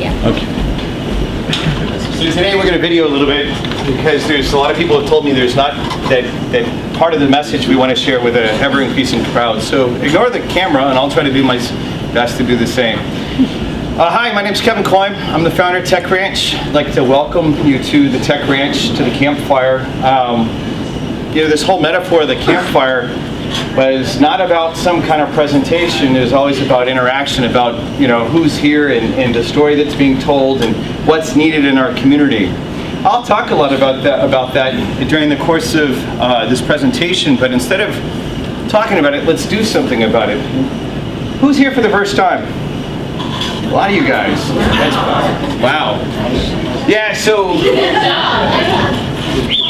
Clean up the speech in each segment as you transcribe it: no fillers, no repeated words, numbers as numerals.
Yeah. Okay. So today we're going to video a little bit because there's a lot of people have told me there's not that part of the message we want to share with an ever-increasing crowd. So ignore the camera and I'll try to do my best to do the same. Hi, my name's Kevin Koym. I'm the founder of Tech Ranch. I'd like to welcome you to the Tech Ranch, to the Campfire. This whole metaphor of the campfire was not about some kind of presentation. It was always about interaction, about who's here and the story that's being told and what's needed in our community. I'll talk a lot about that during the course of this presentation, but instead of talking about it, let's do something about it. Who's here for the first time? A lot of you guys. Wow. Yeah, so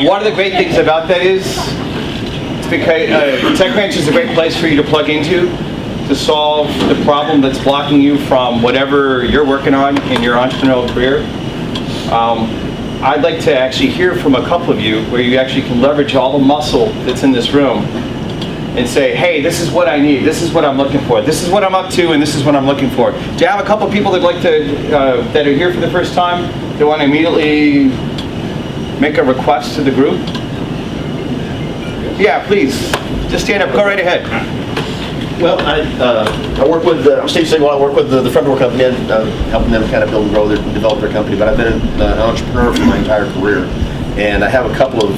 one of the great things about that is because Tech Ranch is a great place for you to plug into to solve the problem that's blocking you from whatever you're working on in your entrepreneurial career. I'd like to actually hear from a couple of you where you actually can leverage all the muscle that's in this room and say, hey, this is what I need, this is what I'm looking for, this is what I'm up to, and this is what I'm looking for. Do you have a couple of people that like to that are here for the first time that want to immediately make a request to the group? Yeah, please. Just stand up. Go right ahead. Well, I work with Steve Singwell. I work with the front door company, helping them kind of build and grow and develop their company. But I've been an entrepreneur for my entire career, and I have a couple of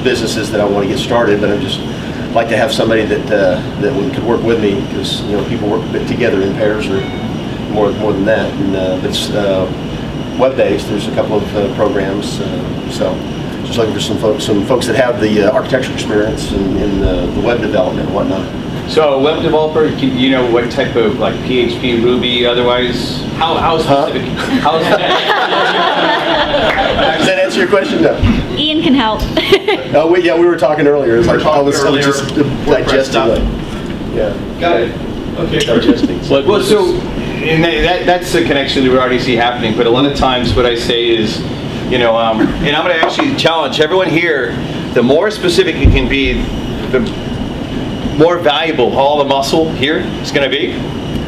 businesses that I want to get started. But I just like to have somebody that could work with me, because people work a bit together in pairs or more than that. And it's web-based. There's a couple of programs, so. Just looking for some folks that have the architecture experience in the web development and whatnot. So a web developer, you know what type of like PHP, Ruby, otherwise? How specific? How Does that answer your question? No. Ian can help. We were talking earlier. It's like all this stuff just digesting. Yeah. Got it. Okay. Digesting. Well, so and that's the connection that we already see happening. But a lot of times, what I say is, and I'm going to actually challenge everyone here, the more specific you can be, the more valuable all the muscle here is going to be.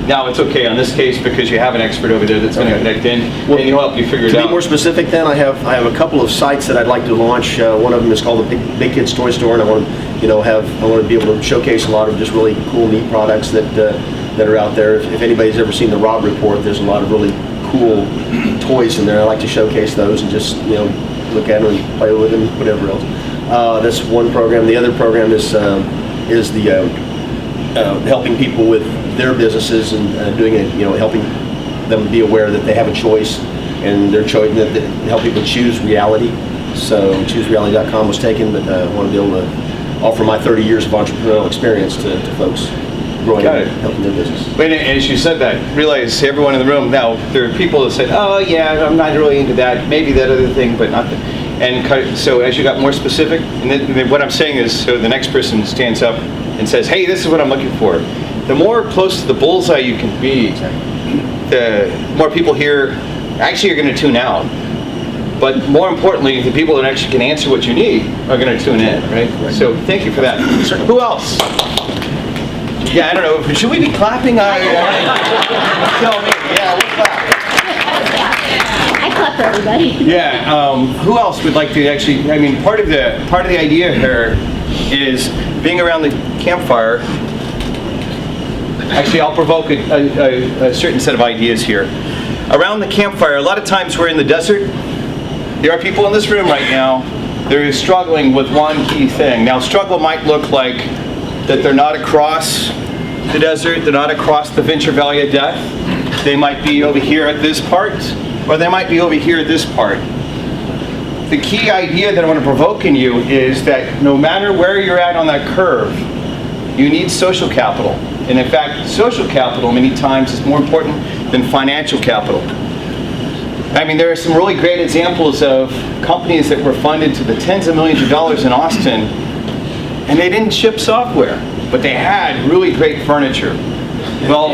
Now, it's okay on this case because you have an expert over there that's going to connect in, and he'll help you figure it out. To be more specific then, I have a couple of sites that I'd like to launch. One of them is called the Big Kids Toy Store, and I want to be able to showcase a lot of just really cool, neat products that are out there. If anybody's ever seen the Rob Report, there's a lot of really cool toys in there. I like to showcase those and just look at them and play with them, whatever else. That's one program. The other program is the helping people with their businesses and doing it, helping them be aware that they have a choice, and their choice, that help people choose reality. So choosereality.com was taken, but I want to be able to offer my 30 years of entrepreneurial experience to folks growing and helping their business. And as you said that, realize everyone in the room, now there are people that said, oh yeah, I'm not really into that, maybe that other thing, but not that. And so as you got more specific, and then what I'm saying is, so the next person stands up and says, hey, this is what I'm looking for. The more close to the bullseye you can be, the more people here actually are going to tune out. But more importantly, the people that actually can answer what you need are going to tune in, right? So thank you for that. Who else? Yeah, I don't know. Should we be clapping? Tell me. Yeah, we'll clap. I clap for everybody. Yeah. Who else would like to actually? I mean, part of the idea here is being around the campfire. Actually, I'll provoke a certain set of ideas here. Around the campfire, a lot of times we're in the desert. There are people in this room right now that are struggling with one key thing. Now, struggle might look like that they're not across the desert, they're not across the Venture Valley of Death. They might be over here at this part, or they might be over here at this part. The key idea that I want to provoke in you is that no matter where you're at on that curve, you need social capital. And in fact, social capital many times is more important than financial capital. I mean, there are some really great examples of companies that were funded to the tens of millions of dollars in Austin, and they didn't ship software, but they had really great furniture. Well,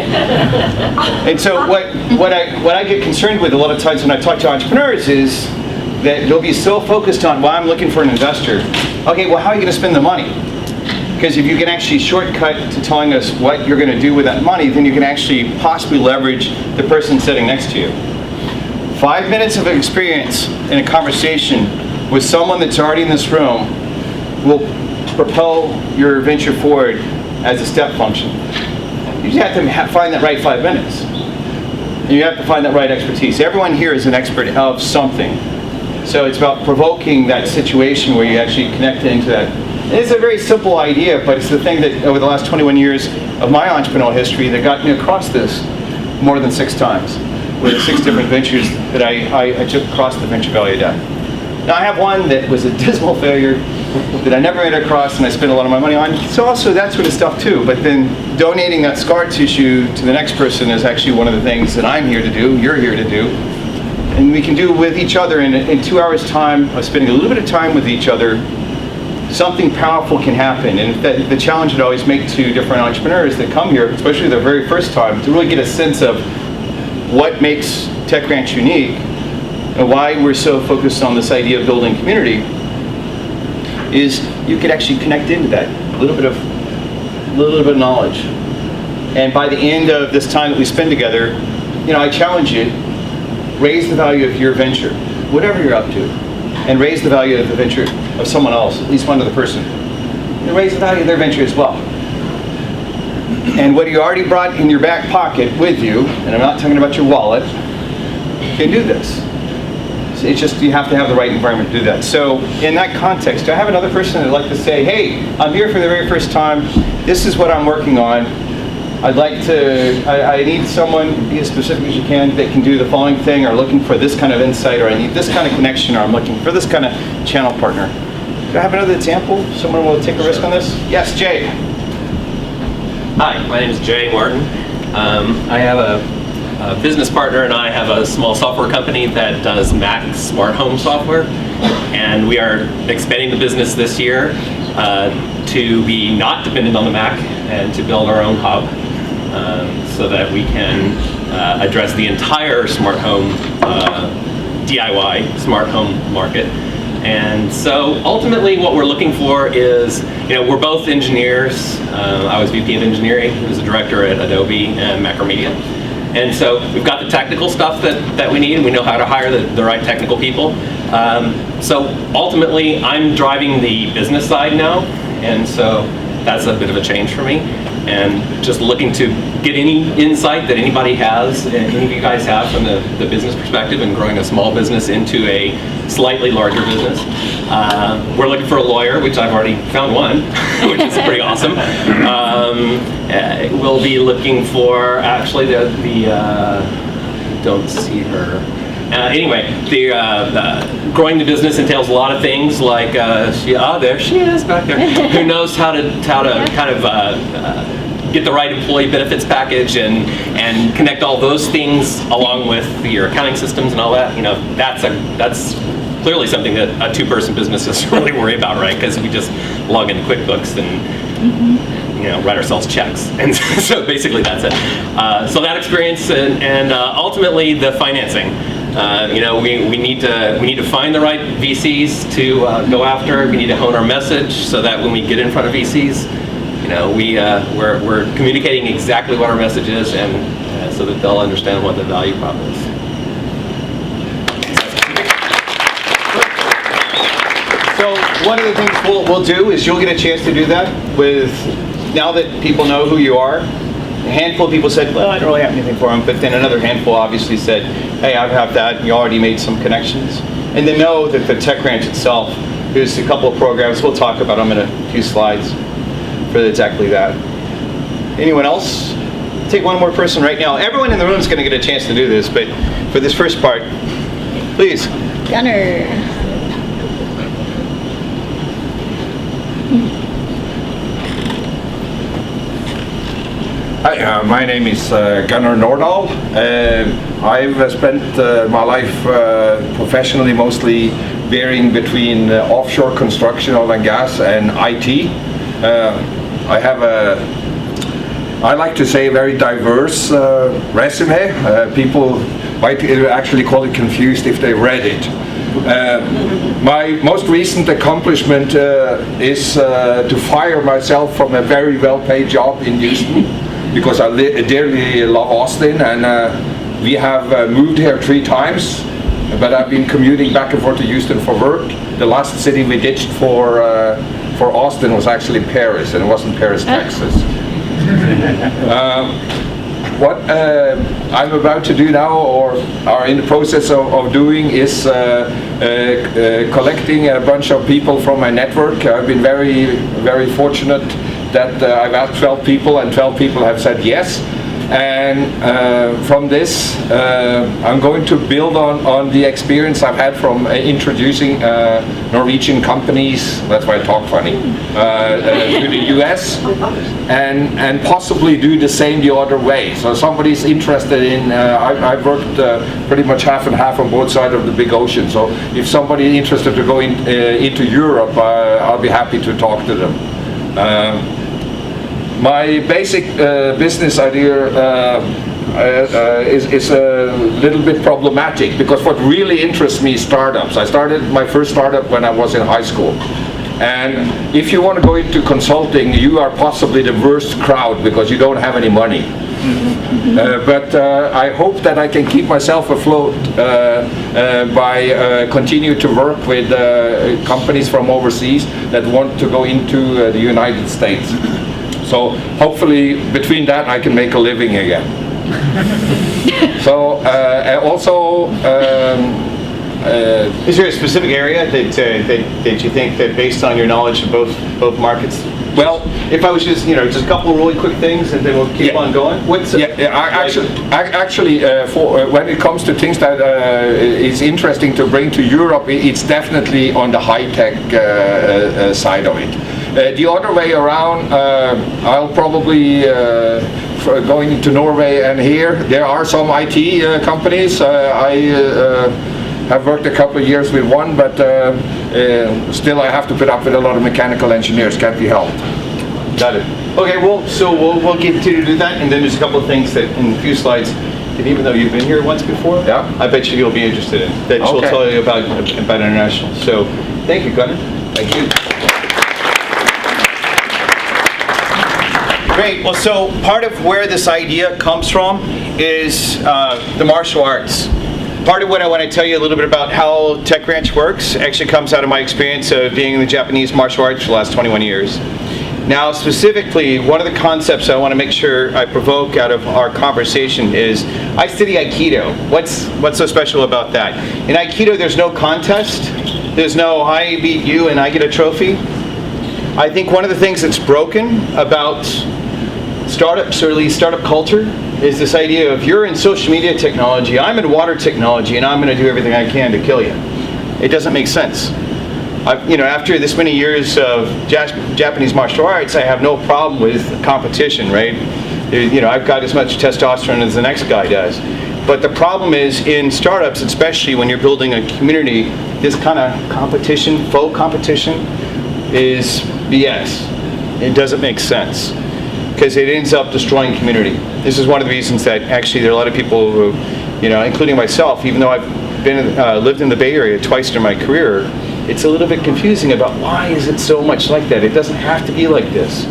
and so what I get concerned with a lot of times when I talk to entrepreneurs is that they'll be so focused on, well, I'm looking for an investor. Okay, well, how are you going to spend the money? Because if you can actually shortcut to telling us what you're going to do with that money, then you can actually possibly leverage the person sitting next to you. 5 minutes of experience in a conversation with someone that's already in this room will propel your venture forward as a step function. You just have to find that right 5 minutes. And you have to find that right expertise. Everyone here is an expert of something. So it's about provoking that situation where you actually connect into that. And it's a very simple idea, but it's the thing that over the last 21 years of my entrepreneurial history that got me across this more than 6 times with the 6 different ventures that I took across the Venture Valley of Death. Now I have one that was a dismal failure that I never made it across and I spent a lot of my money on. So also that sort of stuff too, but then donating that scar tissue to the next person is actually one of the things that I'm here to do, you're here to do. And we can do with each other in 2 hours time of spending a little bit of time with each other, something powerful can happen. And the challenge I'd always make to different entrepreneurs that come here, especially their very first time, to really get a sense of what makes Tech Ranch unique and why we're so focused on this idea of building community, is you could actually connect into that a little bit of knowledge. And by the end of this time that we spend together, I challenge you, raise the value of your venture, whatever you're up to, and raise the value of the venture of someone else, at least one other person, and raise the value of their venture as well. And what you already brought in your back pocket with you, and I'm not talking about your wallet, can do this. It's just you have to have the right environment to do that. So in that context, do I have another person that'd like to say, hey, I'm here for the very first time, this is what I'm working on, I need someone, be as specific as you can, that can do the following thing, or looking for this kind of insight, or I need this kind of connection, or I'm looking for this kind of channel partner. Do I have another example? Someone will take a risk on this? Yes, Jay. Hi, my name is Jay Martin. I have a business partner and I have a small software company that does Mac smart home software, and we are expanding the business this year to be not dependent on the Mac and to build our own hub so that we can address the entire smart home DIY smart home market. And so ultimately what we're looking for is, we're both engineers. I was VP of engineering, he was a director at Adobe and Macromedia. And so we've got the technical stuff that we need, and we know how to hire the right technical people. So ultimately, I'm driving the business side now, and so that's a bit of a change for me. And just looking to get any insight that anybody has, any of you guys have from the business perspective and growing a small business into a slightly larger business. We're looking for a lawyer, which I've already found one, which is pretty awesome. We'll be looking for, actually, don't see her. Anyway, the growing the business entails a lot of things, like there she is back there. Who knows how to kind of get the right employee benefits package and connect all those things along with your accounting systems and all that. That's clearly something that a 2-person business is really worry about, right? Because we just log into QuickBooks and write ourselves checks, and so basically that's it. So that experience and ultimately the financing. We need to find the right VCs to go after. We need to hone our message so that when we get in front of VCs, we're communicating exactly what our message is, and so that they'll understand what the value prop is. So one of the things we'll do is you'll get a chance to do that with, now that people know who you are. A handful of people said, well, I don't really have anything for them, but then another handful obviously said, hey, I have that, and you already made some connections. And they know that the Tech Ranch itself is a couple of programs, we'll talk about them in a few slides, for exactly that. Anyone else? Take one more person right now. Everyone in the room is going to get a chance to do this, but for this first part, please. Gunnar. Hi, my name is Gunnar Nordahl. I've spent my life professionally mostly varying between offshore construction, oil and gas, and IT. I like to say, a very diverse resume. People might actually call it confused if they read it. My most recent accomplishment is to fire myself from a very well-paid job in Houston, because I dearly love Austin, and We have moved here 3 times, but I've been commuting back and forth to Houston for work. The last city we ditched for Austin was actually Paris, and it wasn't Paris, Texas. What I'm about to do now, or are in the process of doing, is collecting a bunch of people from my network. I've been very fortunate that I've asked 12 people, and 12 people have said yes. And from this, I'm going to build on the experience I've had from introducing Norwegian companies, that's why I talk funny, to the US, and possibly do the same the other way. So somebody's interested in, I've worked pretty much half and half on both sides of the big ocean. So if somebody's interested to go into Europe, I'll be happy to talk to them. My basic business idea is a little bit problematic, because what really interests me is startups. I started my first startup when I was in high school. And if you want to go into consulting, you are possibly the worst crowd because you don't have any money. But I hope that I can keep myself afloat by continue to work with companies from overseas that want to go into the United States. So hopefully between that I can make a living again. So also is there a specific area that you think that, based on your knowledge of both markets? Well, if I was just a couple of really quick things, and then we'll keep on going. What's actually for when it comes to things that is interesting to bring to Europe, it's definitely on the high tech side of it. The other way around, I'll probably going to Norway, and here there are some IT companies. I have worked a couple of years with one, but still I have to put up with a lot of mechanical engineers. Can't be helped. Got it. Okay, well, so we'll get to do that, and then there's a couple of things that in a few slides, and even though you've been here once before, yeah, I bet you'll be interested in that. She'll tell you about international. So thank you, Gunnar. Thank you. Great. Well, so part of where this idea comes from is the martial arts. Part of what I want to tell you a little bit about how Tech Ranch works actually comes out of my experience of being in the Japanese martial arts for the last 21 years. Now, specifically, one of the concepts I want to make sure I provoke out of our conversation is I study Aikido. What's so special about that? In Aikido, there's no contest. There's no I beat you and I get a trophy. I think one of the things that's broken about startups, or at least startup culture, is this idea of you're in social media technology, I'm in water technology, and I'm going to do everything I can to kill you. It doesn't make sense. After this many years of Japanese martial arts, I have no problem with competition, right? I've got as much testosterone as the next guy does. But the problem is in startups, especially when you're building a community, this kind of competition, faux competition, is BS. It doesn't make sense, because it ends up destroying community. This is one of the reasons that actually there are a lot of people who, including myself, even though I've lived in the Bay Area twice during my career, it's a little bit confusing about why is it so much like that. It doesn't have to be like this.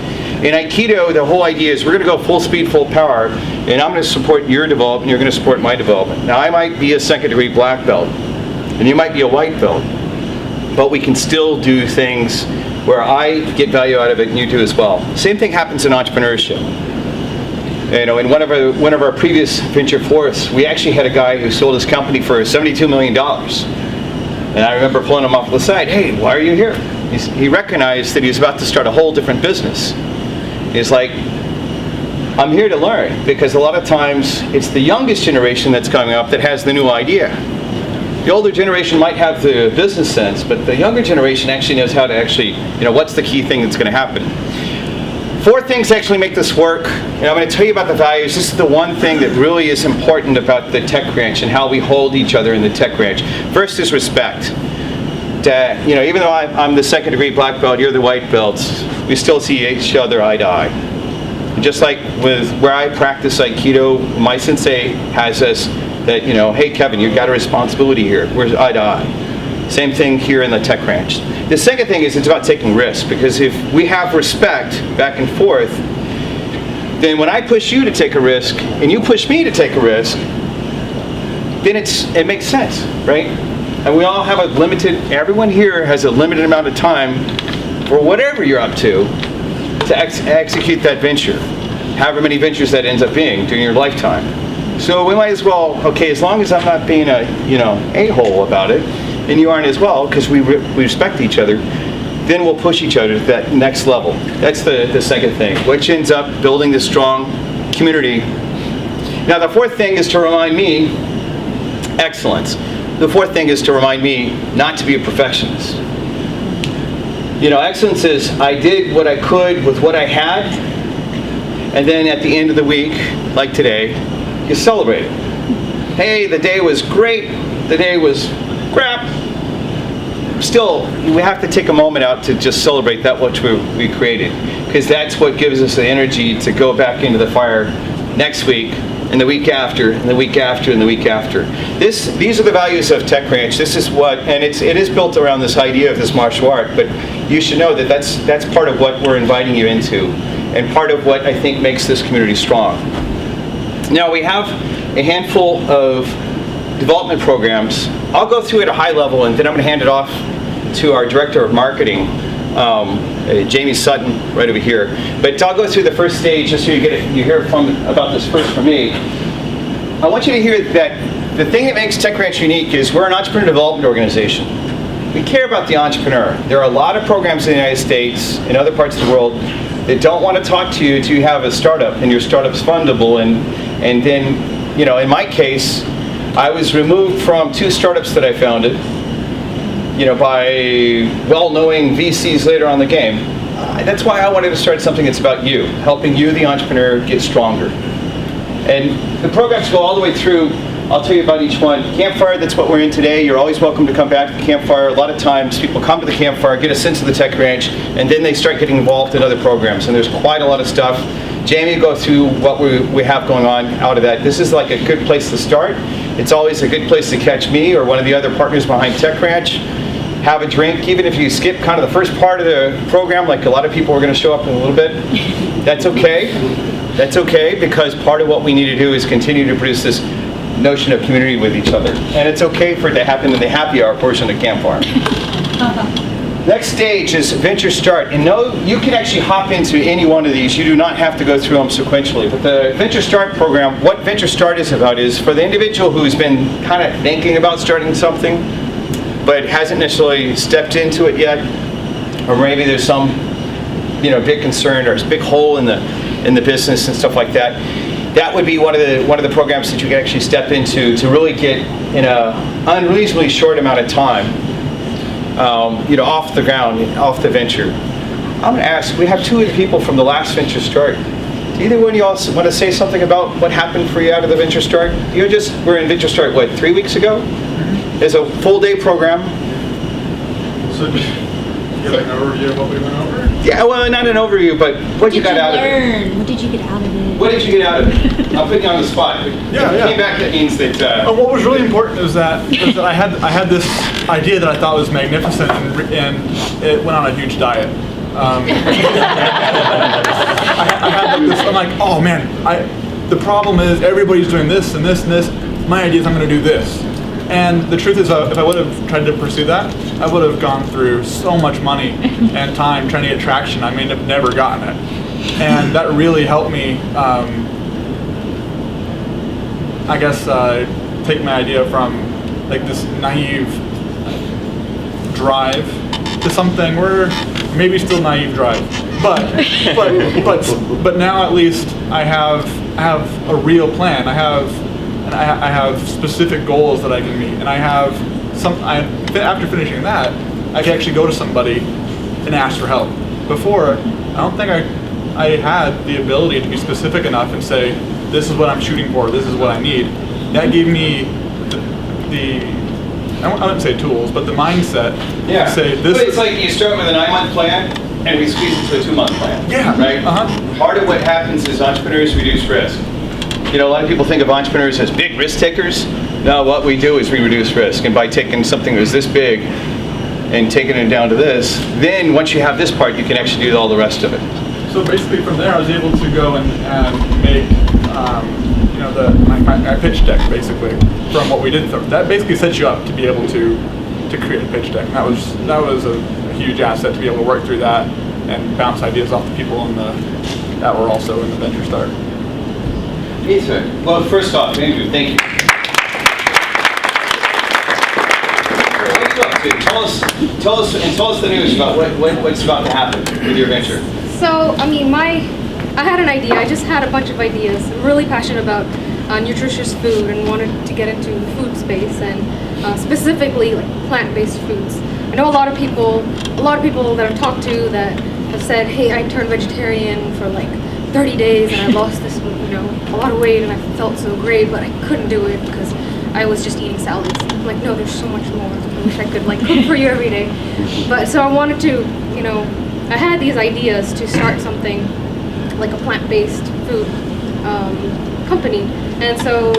In Aikido, the whole idea is we're going to go full speed, full power, and I'm going to support your development, you're going to support my development. Now, I might be a second-degree black belt, and you might be a white belt, but we can still do things where I get value out of it and you do as well. Same thing happens in entrepreneurship. In one of our previous venture forths, we actually had a guy who sold his company for $72 million. And I remember pulling him off to the side, hey, why are you here? He recognized that he was about to start a whole different business. He's like, I'm here to learn, because a lot of times it's the youngest generation that's coming up that has the new idea. The older generation might have the business sense, but the younger generation actually knows how to what's the key thing that's going to happen. 4 things actually make this work. I'm going to tell you about the values. This is the one thing that really is important about the Tech Ranch and how we hold each other in the Tech Ranch. First is respect. Even though I'm the second-degree black belt, you're the white belts, we still see each other eye to eye. And just like with where I practice Aikido, my sensei has us that, hey Kevin, you've got a responsibility here. We're eye to eye. Same thing here in the Tech Ranch. The second thing is it's about taking risks, because if we have respect back and forth, then when I push you to take a risk and you push me to take a risk, then it makes sense, right? And we all have everyone here has a limited amount of time for whatever you're up to execute that venture. However many ventures that ends up being during your lifetime. So we might as well, okay, as long as I'm not being a-hole about it, and you aren't as well, because we respect each other, then we'll push each other to that next level. That's the second thing, which ends up building this strong community. Now the fourth thing is to remind me, excellence. The fourth thing is to remind me not to be a perfectionist. Excellence is I did what I could with what I had, and then at the end of the week, like today, you celebrate it. Hey, the day was great, the day was crap. Still, we have to take a moment out to just celebrate that which we created, because that's what gives us the energy to go back into the fire next week, and the week after, and the week after, and the week after. These are the values of Tech Ranch. This is what, and it is built around this idea of this martial art, but you should know that that's part of what we're inviting you into, and part of what I think makes this community strong. Now we have a handful of development programs. I'll go through at a high level, and then I'm going to hand it off to our Director of Marketing, Jamie Sutton, right over here. But I'll go through the first stage just so you hear about this first from me. I want you to hear that the thing that makes Tech Ranch unique is we're an entrepreneur development organization. We care about the entrepreneur. There are a lot of programs in the United States and other parts of the world that don't want to talk to you until you have a startup and your startup's fundable, and then, in my case, I was removed from 2 startups that I founded, by well-knowing VCs later on in the game. That's why I wanted to start something that's about you, helping you, the entrepreneur, get stronger. And the programs go all the way through. I'll tell you about each one. Campfire, that's what we're in today. You're always welcome to come back to the Campfire. A lot of times people come to the Campfire, get a sense of the Tech Ranch, and then they start getting involved in other programs. And there's quite a lot of stuff. Jamie will go through what we have going on out of that. This is like a good place to start. It's always a good place to catch me or one of the other partners behind Tech Ranch. Have a drink. Even if you skip kind of the first part of the program, like a lot of people are going to show up in a little bit, that's okay. That's okay, because part of what we need to do is continue to produce this notion of community with each other. And it's okay for it to happen in the happy hour portion of Campfire. Next stage is Venture Start. And no, you can actually hop into any one of these. You do not have to go through them sequentially. But the Venture Start program, what Venture Start is about is for the individual who's been kind of thinking about starting something, but hasn't necessarily stepped into it yet, or maybe there's some, big concern or a big hole in the business and stuff like that. That would be one of the programs that you can actually step into to really get in a unreasonably short amount of time, off the ground, off the venture. I'm going to ask. We have 2 of the people from the last Venture Start. Do either one of you all want to say something about what happened for you out of the Venture Start? We're in Venture Start 3 weeks ago? It's a full day program. So just give an overview of what we went over? Yeah, well, not an overview, but what you got out of it. What did you get out of it? What did you get out of it? I'll put you on the spot. If you came back, that means that... What was really important was that I had this idea that I thought was magnificent, and it went on a huge diet. I had this, I'm like, oh man, the problem is everybody's doing this and this and this. My idea is I'm going to do this. And the truth is, if I would have tried to pursue that, I would have gone through so much money and time trying to get traction. I may have never gotten it. And that really helped me, take my idea from like this naive drive to something where maybe still naive drive, but now at least I have a real plan. I have specific goals that I can meet, and after finishing that, I can actually go to somebody and ask for help. Before, I don't think I had the ability to be specific enough and say, this is what I'm shooting for, this is what I need. That gave me I wouldn't say tools, but the mindset to say this. But it's like you start with a 9-month plan, and we squeeze it to a 2-month plan. Yeah. Right? Part of what happens is entrepreneurs reduce risk. A lot of people think of entrepreneurs as big risk takers. No, what we do is we reduce risk. And by taking something that's this big and taking it down to this, then once you have this part, you can actually do all the rest of it. So basically from there, I was able to go and make, my pitch deck basically from what we did. So that basically sets you up to be able to create a pitch deck. And that was a huge asset to be able to work through that and bounce ideas off the people that were also in the Venture Start. Ethan, well, first off, Andrew, thank you. What are you up to? Tell us the news about what's about to happen with your venture. So, I mean, I had an idea. I just had a bunch of ideas. I'm really passionate about nutritious food and wanted to get into the food space and specifically like plant-based foods. I know a lot of people that I've talked to that have said, hey, I turned vegetarian for like 30 days and I lost this, a lot of weight and I felt so great, but I couldn't do it because I was just eating salads. I'm like, no, there's so much more. I wish I could like cook for you every day. But so I wanted to, I had these ideas to start something like a plant-based food company. And so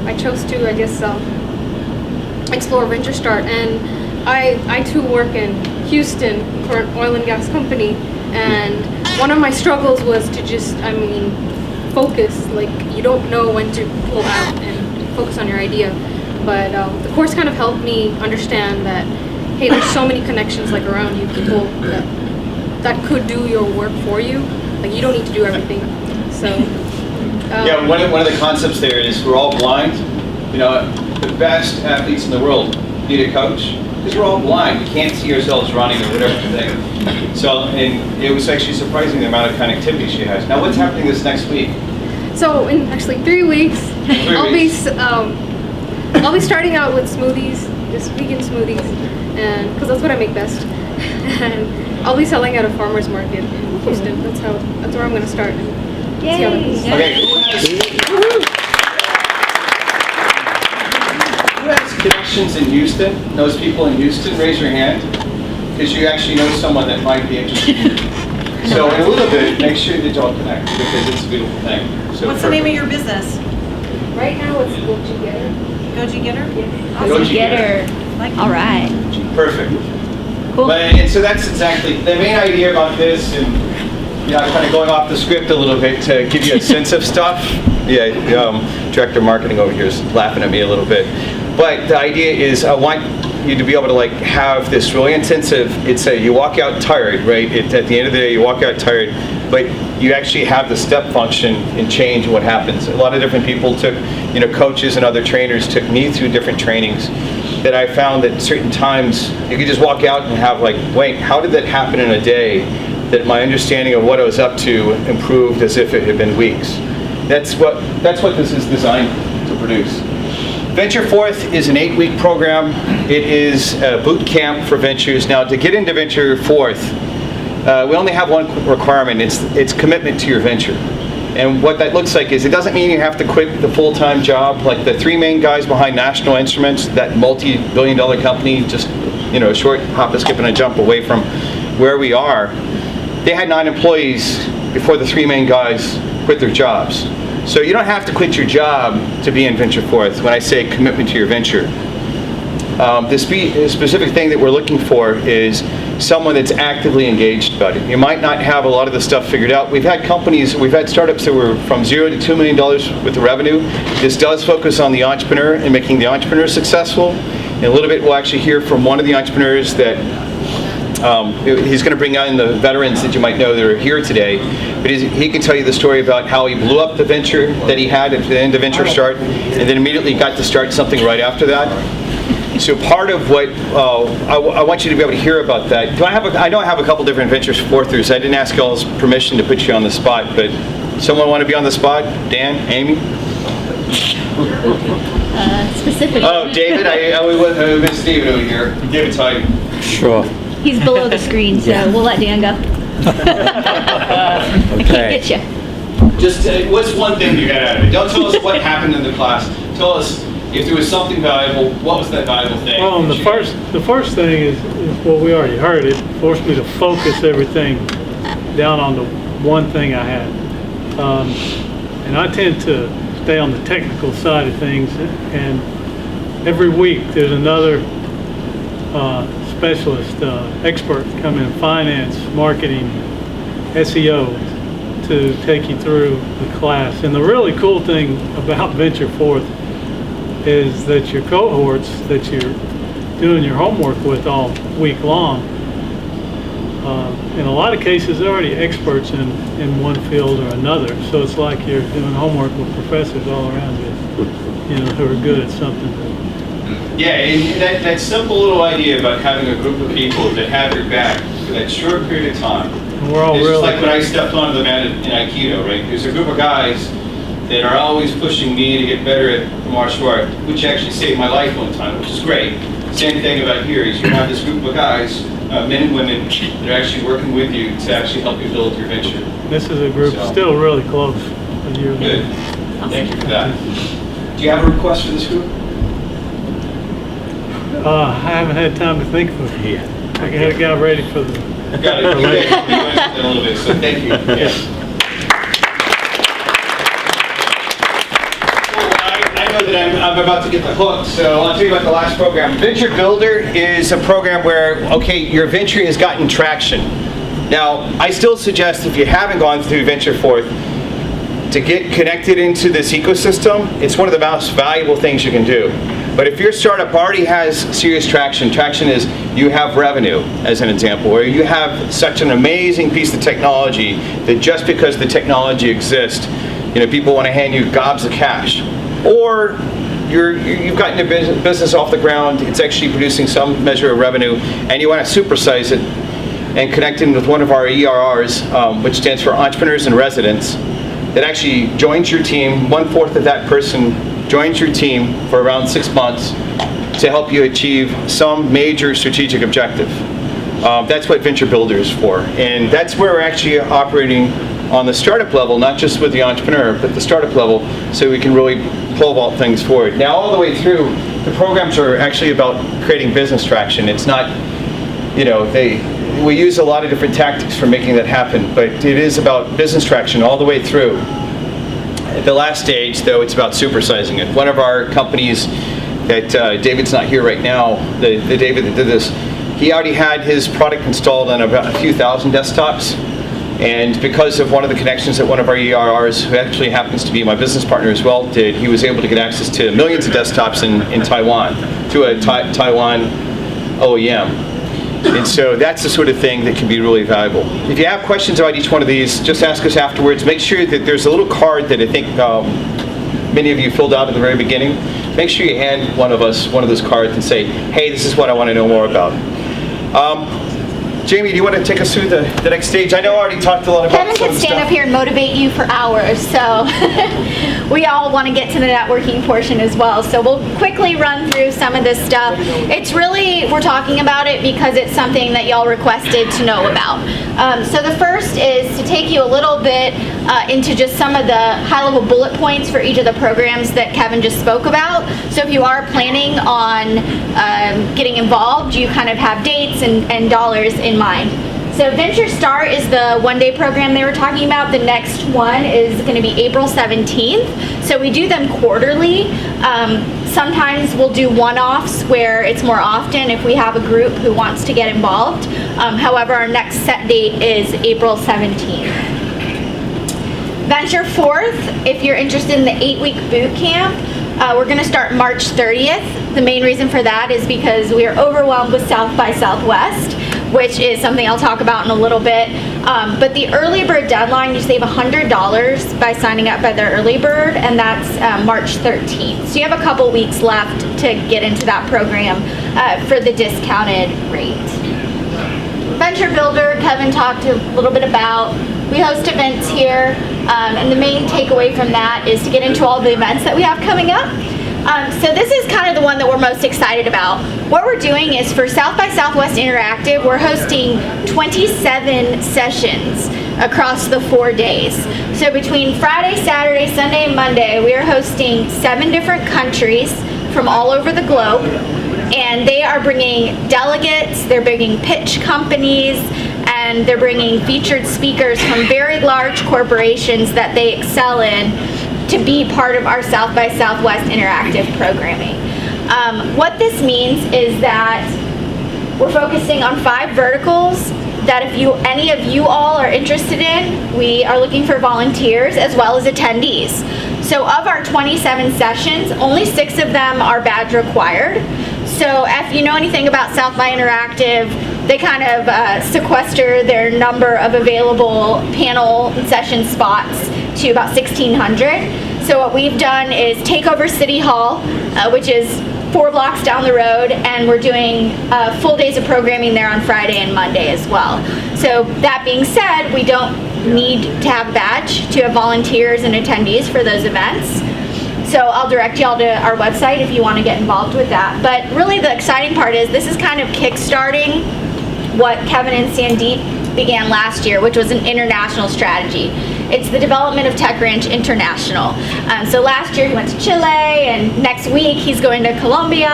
I chose to, I guess, explore Venture Start. And I too work in Houston for an oil and gas company. And one of my struggles was to just, focus. Like, you don't know when to pull out and focus on your idea. But the course kind of helped me understand that, hey, there's so many connections like around you, people that could do your work for you. Like, you don't need to do everything. So Yeah, one of the concepts there is we're all blind. The best athletes in the world need a coach because we're all blind. We can't see ourselves running or whatever thing. So, and it was actually surprising the amount of connectivity she has. Now, what's happening this next week? So in actually 3 weeks, I'll be starting out with smoothies, just vegan smoothies, and because that's what I make best. And I'll be selling at a farmer's market in Houston. That's where I'm going to start. See how that goes. Okay, who has connections in Houston? Knows people in Houston? Raise your hand, because you actually know someone that might be interested. So in a little bit, make sure that y'all connect, because it's a beautiful thing. So What's the name of your business? Right now it's Go-To Getter. Goji Getter? Go-To Getter. Like All right. Perfect. Cool. And so that's exactly the main idea about this, and kind of going off the script a little bit to give you a sense of stuff. Yeah, director of marketing over here is laughing at me a little bit. But the idea is I want you to be able to have this really intensive, you walk out tired, right? At the end of the day, you walk out tired, but you actually have the step function and change what happens. A lot of different people took, coaches and other trainers took me through different trainings that I found that certain times you could just walk out and have wait, how did that happen in a day that my understanding of what I was up to improved as if it had been weeks. That's what this is designed to produce. Venture Forth is an 8-week program. It is a boot camp for ventures. Now, to get into Venture Forth, we only have one requirement. It's commitment to your venture. And what that looks like is it doesn't mean you have to quit the full-time job. Like the 3 main guys behind National Instruments, that multi-billion-dollar company, just a short hop, a skip, and a jump away from where we are. They had 9 employees before the 3 main guys quit their jobs. So you don't have to quit your job to be in Venture Forth when I say commitment to your venture. The specific thing that we're looking for is someone that's actively engaged about it. You might not have a lot of the stuff figured out. We've had startups that were from $0 to $2 million with the revenue. This does focus on the entrepreneur and making the entrepreneur successful. In a little bit, we'll actually hear from one of the entrepreneurs that he's going to bring in the veterans that you might know that are here today, but he can tell you the story about how he blew up the venture that he had at the end of Venture Start, and then immediately got to start something right after that. So part of what I want you to be able to hear about that. I know I have a couple different Venture Forthers. I didn't ask y'all's permission to put you on the spot, but someone want to be on the spot? Dan, Amy? Specifically. Oh, David. I miss David over here. David's hiding. Sure. He's below the screen, so we'll let Dan go. I can't get you. Just what's one thing you got out of it? Don't tell us what happened in the class. Tell us if there was something valuable. What was that valuable thing? Well, the first thing is what we already heard. It forced me to focus everything down on the one thing I had, and I tend to stay on the technical side of things. And every week there's another specialist, expert come in finance, marketing, SEO to take you through the class. And the really cool thing about Venture Forth is that your cohorts that you're doing your homework with all week long, in a lot of cases, they're already experts in one field or another. So it's like you're doing homework with professors all around you, who are good at something. Yeah, and that simple little idea about having a group of people that have your back for that short period of time. And we're all It's really just like when I stepped onto the mat in Aikido, right? There's a group of guys that are always pushing me to get better at martial art, which actually saved my life one time, which is great. Same thing about here is you have this group of guys, men and women, that are actually working with you to actually help you build your venture. This is a group still really close. Good. Thank you for that. Do you have a request for this group? I haven't had time to think of it yet. I had a guy ready for the. Got it. You guys helped me with it a little bit, so thank you. Yes. I know that I'm about to get the hook, so I'll tell you about the last program. Venture Builder is a program where, okay, your venture has gotten traction. Now, I still suggest if you haven't gone through Venture Forth, to get connected into this ecosystem, it's one of the most valuable things you can do. But if your startup already has serious traction is you have revenue, as an example, or you have such an amazing piece of technology that just because the technology exists, people want to hand you gobs of cash. Or you've gotten your business off the ground, it's actually producing some measure of revenue, and you want to supersize it and connect in with one of our ERRs, which stands for Entrepreneurs in Residence, that actually joins your team. 1/4 of that person joins your team for around 6 months to help you achieve some major strategic objective. That's what Venture Builder is for. And that's where we're actually operating on the startup level, not just with the entrepreneur, but the startup level, so we can really pole vault things forward. Now, all the way through, the programs are actually about creating business traction. It's not, we use a lot of different tactics for making that happen, but it is about business traction all the way through. At the last stage, though, it's about supersizing it. One of our companies that David's not here right now, the David that did this, he already had his product installed on about a few thousand desktops. And because of one of the connections that one of our ERRs, who actually happens to be my business partner as well, did, he was able to get access to millions of desktops in Taiwan through a Taiwan OEM. And so that's the sort of thing that can be really valuable. If you have questions about each one of these, just ask us afterwards. Make sure that there's a little card that I think many of you filled out at the very beginning. Make sure you hand one of us one of those cards and say, hey, this is what I want to know more about. Jamie, do you want to take us through the next stage? I know I already talked a lot about Kevin can stand up here and motivate you for hours, so we all want to get to the networking portion as well. So we'll quickly run through some of this stuff. It's really, we're talking about it because it's something that y'all requested to know about. So the first is to take you a little bit into just some of the high-level bullet points for each of the programs that Kevin just spoke about. So if you are planning on getting involved, you kind of have dates and dollars in mind. So Venture Start is the one-day program they were talking about. The next one is going to be April 17th. So we do them quarterly. Sometimes we'll do one-offs where it's more often if we have a group who wants to get involved. However, our next set date is April 17th. Venture Forth, if you're interested in the 8-week boot camp, we're going to start March 30th. The main reason for that is because we are overwhelmed with South by Southwest, which is something I'll talk about in a little bit. But the early bird deadline, you save $100 by signing up by the early bird, and that's March 13th. So you have a couple weeks left to get into that program for the discounted rate. Venture Builder, Kevin talked a little bit about. We host events here, and the main takeaway from that is to get into all the events that we have coming up. So this is kind of the one that we're most excited about. What we're doing is for South by Southwest Interactive, we're hosting 27 sessions across the 4 days. So between Friday, Saturday, Sunday, and Monday, we are hosting 7 different countries from all over the globe. And they are bringing delegates, they're bringing pitch companies, and they're bringing featured speakers from very large corporations that they excel in to be part of our South by Southwest Interactive programming. What this means is that we're focusing on 5 verticals that if any of you all are interested in, we are looking for volunteers as well as attendees. So of our 27 sessions, only 6 of them are badge required. So if you know anything about South by Interactive, they kind of sequester their number of available panel and session spots to about 1,600. So what we've done is take over City Hall, which is 4 blocks down the road, and we're doing full days of programming there on Friday and Monday as well. So that being said, we don't need to have a badge to have volunteers and attendees for those events. So I'll direct y'all to our website if you want to get involved with that. But really the exciting part is this is kind of kickstarting what Kevin and Sandeep began last year, which was an international strategy. It's the development of Tech Ranch International. So last year he went to Chile, and next week he's going to Colombia.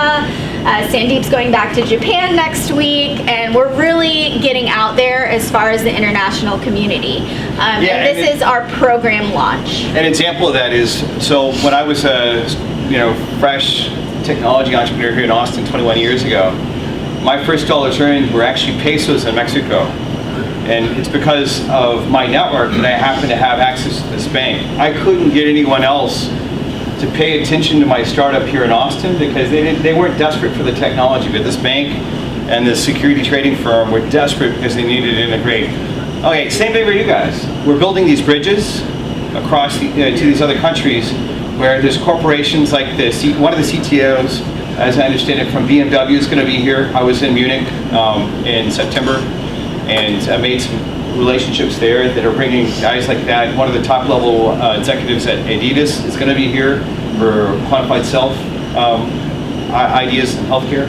Sandeep's going back to Japan next week, and we're really getting out there as far as the international community. And this is our program launch. An example of that is, so when I was a fresh technology entrepreneur here in Austin 21 years ago, my first dollars earned were actually pesos in Mexico. And it's because of my network that I happen to have access to this bank. I couldn't get anyone else to pay attention to my startup here in Austin because they weren't desperate for the technology, but this bank and the security trading firm were desperate because they needed to integrate. Okay, same thing for you guys. We're building these bridges across to these other countries where there's corporations like this. One of the CTOs, as I understand it, from BMW is going to be here. I was in Munich in September, and I made some relationships there that are bringing guys like that. One of the top level executives at Adidas is going to be here for quantified self ideas in healthcare.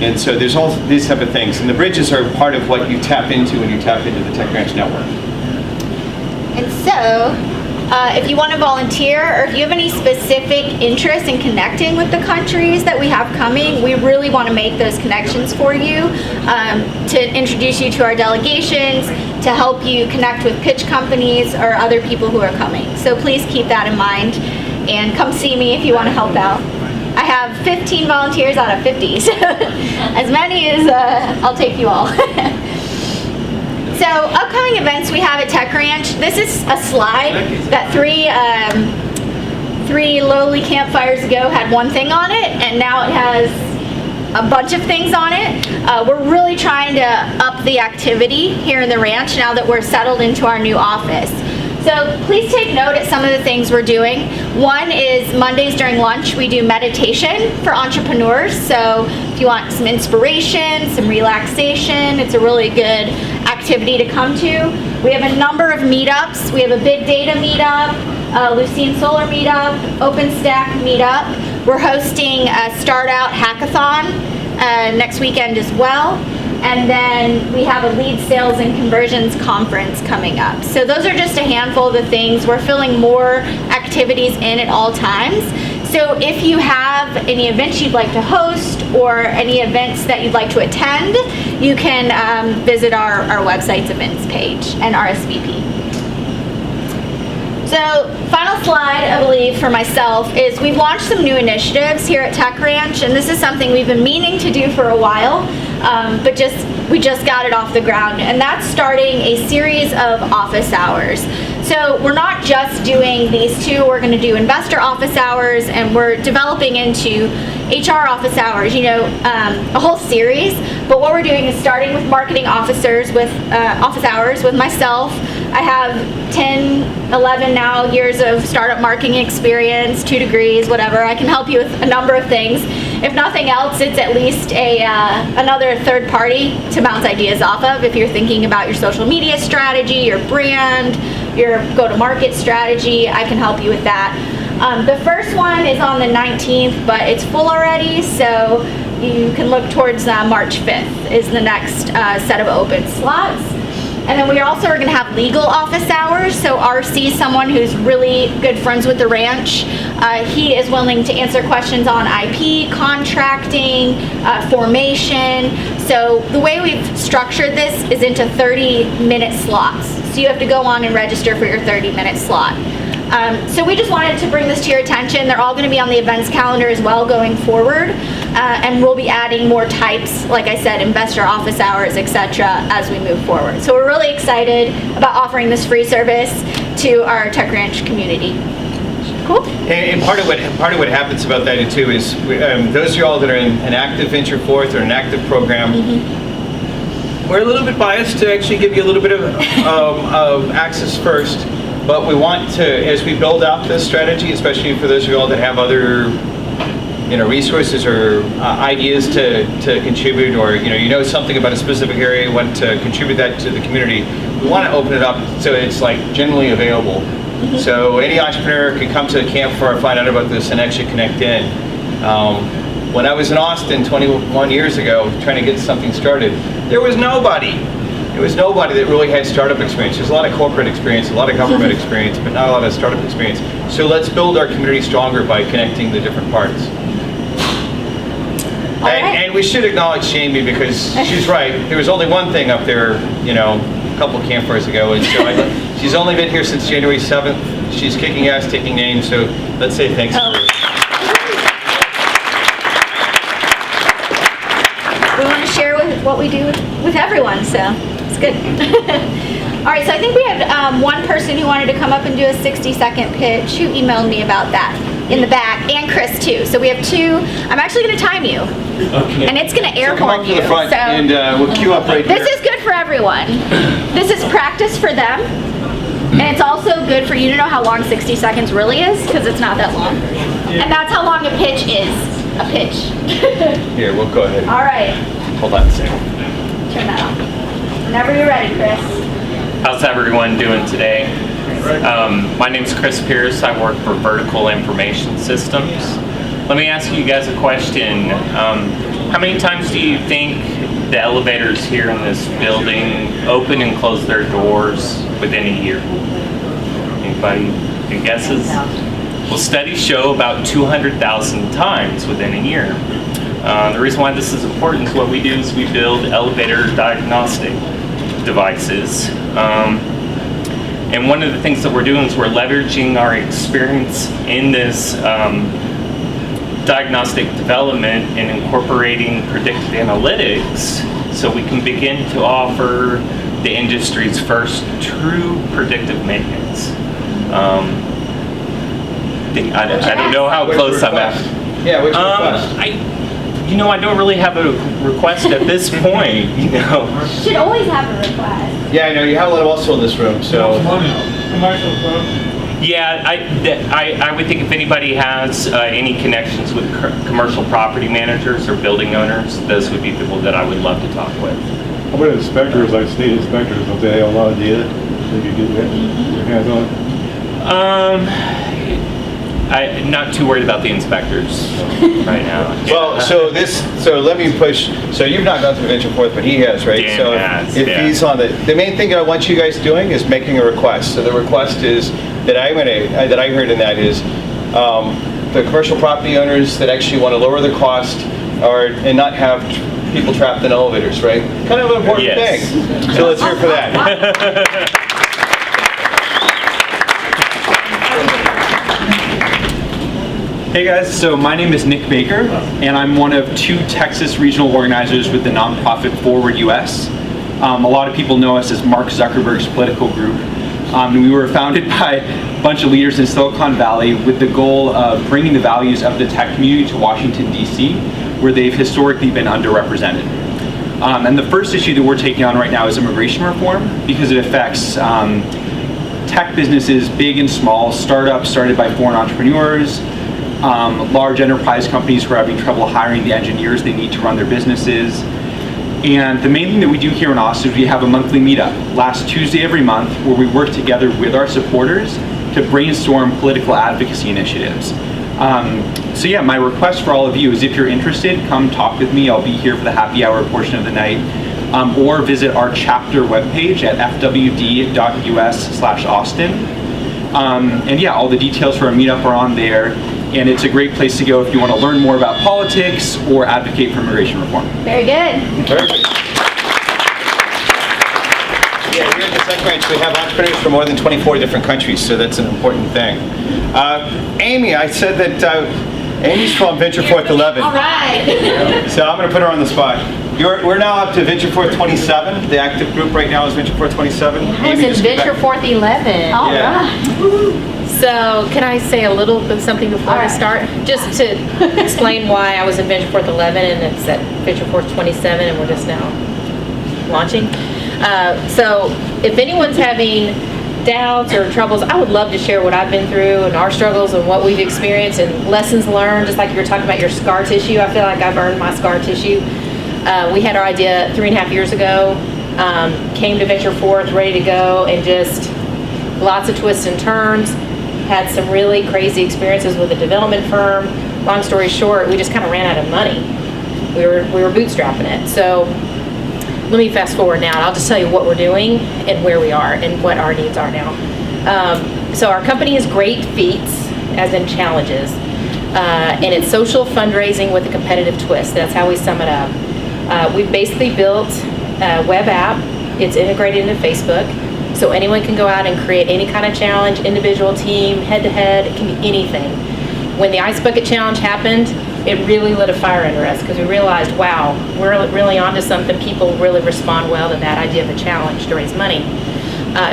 And so there's all these type of things. And the bridges are part of what you tap into when you tap into the Tech Ranch network. And so, if you want to volunteer, or if you have any specific interest in connecting with the countries that we have coming, we really want to make those connections for you, to introduce you to our delegations, to help you connect with pitch companies or other people who are coming. So please keep that in mind, and come see me if you want to help out. I have 15 volunteers out of 50, so as many as I'll take you all. So upcoming events we have at Tech Ranch. This is a slide that three lowly campfires ago had one thing on it, and now it has a bunch of things on it. We're really trying to up the activity here in the ranch now that we're settled into our new office. So please take note at some of the things we're doing. One is Mondays during lunch, we do meditation for entrepreneurs. So if you want some inspiration, some relaxation, it's a really good activity to come to. We have a number of meetups. We have a big data meetup, Lucene Solar meetup, OpenStack meetup. We're hosting a Start Out hackathon next weekend as well. And then we have a lead sales and conversions conference coming up. So those are just a handful of the things. We're filling more activities in at all times. So if you have any events you'd like to host or any events that you'd like to attend, you can visit our website's events page and RSVP. So final slide, I believe, for myself is we've launched some new initiatives here at Tech Ranch, and this is something we've been meaning to do for a while, but we just got it off the ground, and that's starting a series of office hours. So we're not just doing these two, we're going to do investor office hours, and we're developing into HR office hours, a whole series. But what we're doing is starting with marketing officers with office hours with myself. I have 10, 11 now years of startup marketing experience, 2 degrees, whatever. I can help you with a number of things. If nothing else, it's at least another third party to bounce ideas off of if you're thinking about your social media strategy, your brand, your go-to-market strategy. I can help you with that. The first one is on the 19th, but it's full already, so you can look towards March 5th is the next set of open slots. And then we also are going to have legal office hours. So RC is someone who's really good friends with the ranch. He is willing to answer questions on IP, contracting, formation. So the way we've structured this is into 30-minute slots. So you have to go on and register for your 30-minute slot. So we just wanted to bring this to your attention. They're all going to be on the events calendar as well going forward. And we'll be adding more types, like I said, investor office hours, etc., as we move forward. So we're really excited about offering this free service to our Tech Ranch community. Cool. And part of what happens about that too is those of you all that are in an active venture forth or an active program, we're a little bit biased to actually give you a little bit of access first. But we want to, as we build out this strategy, especially for those of you all that have other resources or ideas to contribute, or you know something about a specific area, you want to contribute that to the community, we want to open it up so it's like generally available. So any entrepreneur can come to the Campfire, find out about this, and actually connect in. When I was in Austin 21 years ago trying to get something started, there was nobody. There was nobody that really had startup experience. There's a lot of corporate experience, a lot of government experience, but not a lot of startup experience. So let's build our community stronger by connecting the different parts. And we should acknowledge Jamie, because she's right. There was only one thing up there, a couple of campfires ago, and so she's only been here since January 7th. She's kicking ass, taking names, so let's say thanks to her. We want to share what we do with everyone, so it's good. All right, so I think we had one person who wanted to come up and do a 60-second pitch who emailed me about that in the back, and Chris too. So we have two. I'm actually going to time you, and it's going to air horn you. To the front, so and we'll queue up right here. this is good for everyone. This is practice for them, and it's also good for you to know how long 60 seconds really is, because it's not that long. And that's how long a pitch is. A pitch. Here, we'll go ahead. All right. Hold on a second. Turn that off. Whenever you're ready, Chris. How's everyone doing today? My name's Chris Pierce. I work for Vertical Information Systems. Let me ask you guys a question. How many times do you think the elevators here in this building open and close their doors within a year? Anybody? Any guesses? Well, studies show about 200,000 times within a year. The reason why this is important is what we do is we build elevator diagnostic devices. And one of the things that we're doing is we're leveraging our experience in this diagnostic development and incorporating predictive analytics so we can begin to offer the industry's first true predictive maintenance. I don't know how close I'm at. Yeah, what's your request? I don't really have a request at this point, Should always have a request. Yeah, I know, you have a lot of also in this room, so. Yeah, I would think if anybody has any connections with commercial property managers or building owners, those would be people that I would love to talk with. How about inspectors, like state inspectors? Don't they have a lot of data they could get their hands on? I'm not too worried about the inspectors right now. Well, so let me push. So you've not gone through Venture Forth, but he has, right? Dan so has, if yeah. he's on the main thing that I want you guys doing is making a request. So the request is that I heard in that is the commercial property owners that actually want to lower their cost and not have people trapped in elevators, right? Kind of an important thing. So let's hear for that. Hey guys, so my name is Nick Baker, and I'm one of 2 Texas regional organizers with the nonprofit Forward US. A lot of people know us as Mark Zuckerberg's political group. And we were founded by a bunch of leaders in Silicon Valley with the goal of bringing the values of the tech community to Washington, DC, where they've historically been underrepresented. And the first issue that we're taking on right now is immigration reform, because it affects tech businesses, big and small, startups started by foreign entrepreneurs, large enterprise companies who are having trouble hiring the engineers they need to run their businesses. And the main thing that we do here in Austin is we have a monthly meetup, last Tuesday every month, where we work together with our supporters to brainstorm political advocacy initiatives. So yeah, my request for all of you is if you're interested, come talk with me. I'll be here for the happy hour portion of the night. Or visit our chapter webpage at fwd.us/Austin. And yeah, all the details for our meetup are on there. And it's a great place to go if you want to learn more about politics or advocate for immigration reform. Very good. Perfect. Yeah, you're at the Breckenridge, we have entrepreneurs from more than 24 different countries, so that's an important thing. Amy, I said that Amy's from Venture Forth 11. All right. So I'm going to put her on the spot. We're now up to Venture Forth 27. The active group right now is Venture Forth 27. I was in Venture Forth 11. All Yeah. right. So can I say a little bit something before I start? Just to explain why I was in Venture Forth 11 and it's at Venture Forth 27 and we're just now launching. So if anyone's having doubts or troubles, I would love to share what I've been through and our struggles and what we've experienced and lessons learned, just like you were talking about your scar tissue. I feel like I've earned my scar tissue. We had our idea 3.5 years ago, came to Venture Forth ready to go, and just lots of twists and turns. Had some really crazy experiences with a development firm. Long story short, we just kind of ran out of money. We were bootstrapping it. So let me fast forward now, and I'll just tell you what we're doing and where we are and what our needs are now. So our company is Great Feats, as in challenges, and it's social fundraising with a competitive twist. That's how we sum it up. We've basically built a web app. It's integrated into Facebook, so anyone can go out and create any kind of challenge, individual, team, head-to-head. It can be anything. When the Ice Bucket Challenge happened, it really lit a fire under us because we realized, wow, we're really onto something. People really respond well to that idea of a challenge to raise money.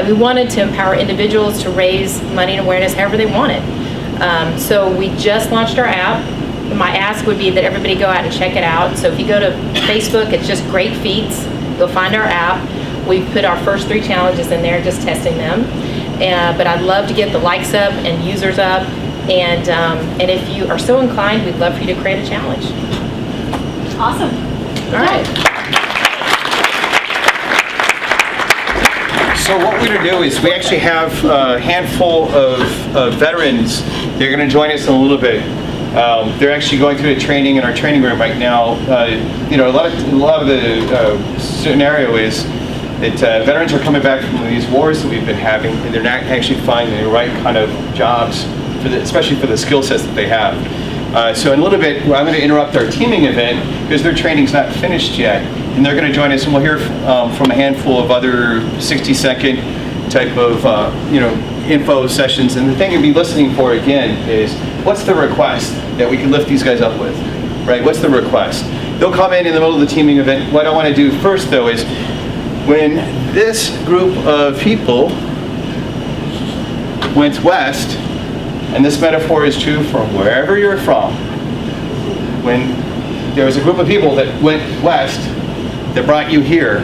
We wanted to empower individuals to raise money and awareness however they wanted. So we just launched our app. My ask would be that everybody go out and check it out. So if you go to Facebook, it's just Great Feats. You'll find our app. We've put our first 3 challenges in there, just testing them. But I'd love to get the likes up and users up. And if you are so inclined, we'd love for you to create a challenge. Awesome. All right. So what we're going to do is we actually have a handful of veterans. They're going to join us in a little bit. They're actually going through a training in our training room right now. A lot of the scenario is that veterans are coming back from these wars that we've been having, and they're not actually finding the right kind of jobs, especially for the skill sets that they have. So in a little bit, I'm going to interrupt our teaming event because their training's not finished yet, and they're going to join us, and we'll hear from a handful of other 60-second type of info sessions. And the thing you'll be listening for again is, what's the request that we can lift these guys up with, right? What's the request? They'll come in the middle of the teaming event. What I want to do first, though, is when this group of people went west, and this metaphor is true from wherever you're from, when there was a group of people that went west that brought you here,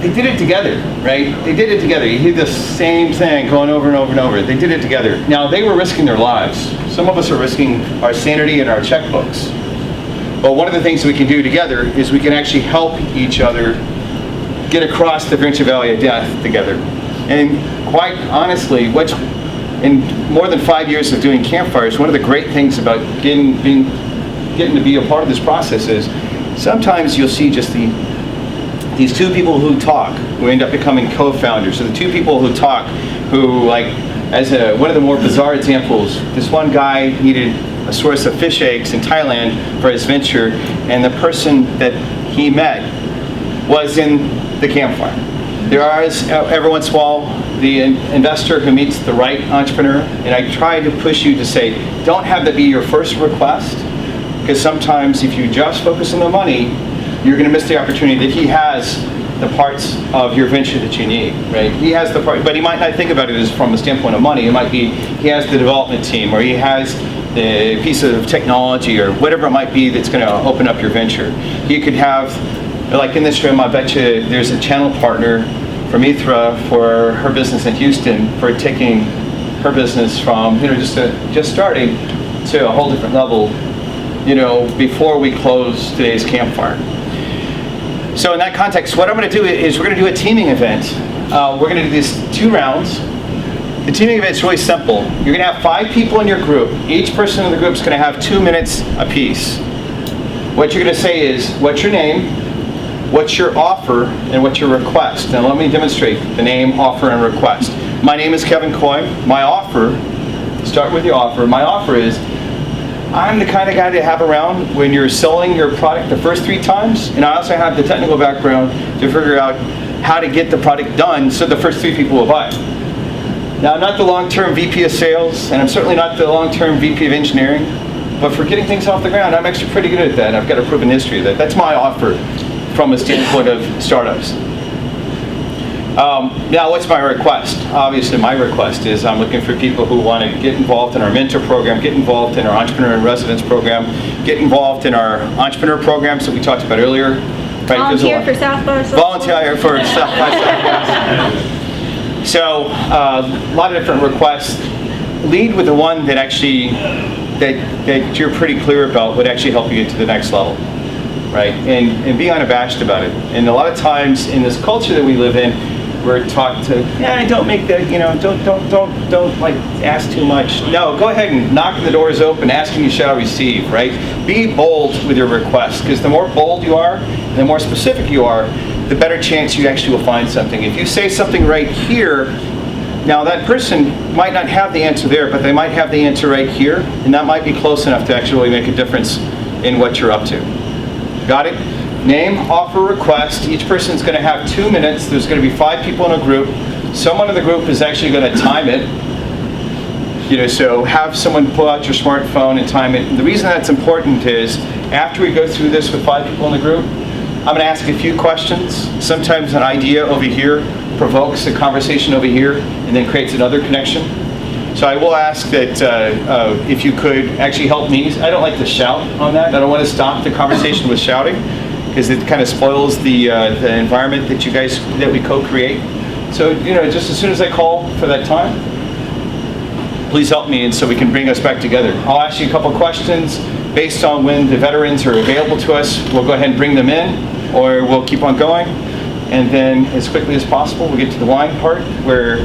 they did it together, right? They did it together. You hear the same thing going over and over and over. They did it together. Now, they were risking their lives. Some of us are risking our sanity and our checkbooks. But one of the things we can do together is we can actually help each other get across the Venture Valley of Death together. And quite honestly, in more than 5 years of doing campfires, one of the great things about getting to be a part of this process is sometimes you'll see just these 2 people who talk, who end up becoming co-founders. So the 2 people who talk, who, like, as one of the more bizarre examples, this one guy needed a source of fish eggs in Thailand for his venture, and the person that he met was in the campfire. There is every once in a while the investor who meets the right entrepreneur, and I try to push you to say, don't have that be your first request, because sometimes if you just focus on the money, you're going to miss the opportunity that he has the parts of your venture that you need, right? He has the part, but he might not think about it as from a standpoint of money. It might be he has the development team, or he has the piece of technology, or whatever it might be that's going to open up your venture. You could have, like in this room, I bet you there's a channel partner from Ithra for her business in Houston, for taking her business from just starting to a whole different level, before we close today's campfire. So in that context, what I'm going to do is we're going to do a teaming event. We're going to do these 2 rounds. The teaming event is really simple. You're going to have 5 people in your group. Each person in the group is going to have 2 minutes apiece. What you're going to say is, what's your name, what's your offer, and what's your request. Now let me demonstrate the name, offer, and request. My name is Kevin Koym. My offer, start with your offer. My offer is, I'm the kind of guy to have around when you're selling your product the first 3 times, and I also have the technical background to figure out how to get the product done so the first 3 people will buy it. Now, I'm not the long-term VP of sales, and I'm certainly not the long-term VP of engineering, but for getting things off the ground, I'm actually pretty good at that, and I've got a proven history of that. That's my offer from a standpoint of startups. Now, what's my request? Obviously, my request is I'm looking for people who want to get involved in our mentor program, get involved in our entrepreneur in residence program, get involved in our entrepreneur programs that we talked about earlier. Right? Volunteer for South by Southwest. Volunteer for South by Southwest. So, a lot of different requests. Lead with the one that actually, that you're pretty clear about would actually help you get to the next level. Right? And be unabashed about it. And a lot of times in this culture that we live in, we're taught to, don't make that, don't like ask too much. No, go ahead and knock the doors open, ask and you shall receive, right? Be bold with your requests, because the more bold you are, the more specific you are, the better chance you actually will find something. If you say something right here, now that person might not have the answer there, but they might have the answer right here, and that might be close enough to actually make a difference in what you're up to. Got it? Name, offer, request. Each person's going to have 2 minutes. There's going to be 5 people in a group. Someone in the group is actually going to time it. So have someone pull out your smartphone and time it. And the reason that's important is after we go through this with 5 people in the group, I'm going to ask a few questions. Sometimes an idea over here provokes a conversation over here and then creates another connection. So I will ask that if you could actually help me. I don't like to shout on that. I don't want to stop the conversation with shouting, because it kind of spoils the environment that we co-create. So, just as soon as I call for that time, please help me, and so we can bring us back together. I'll ask you a couple questions based on when the veterans are available to us. We'll go ahead and bring them in, or we'll keep on going. And then as quickly as possible, we'll get to the wine part, where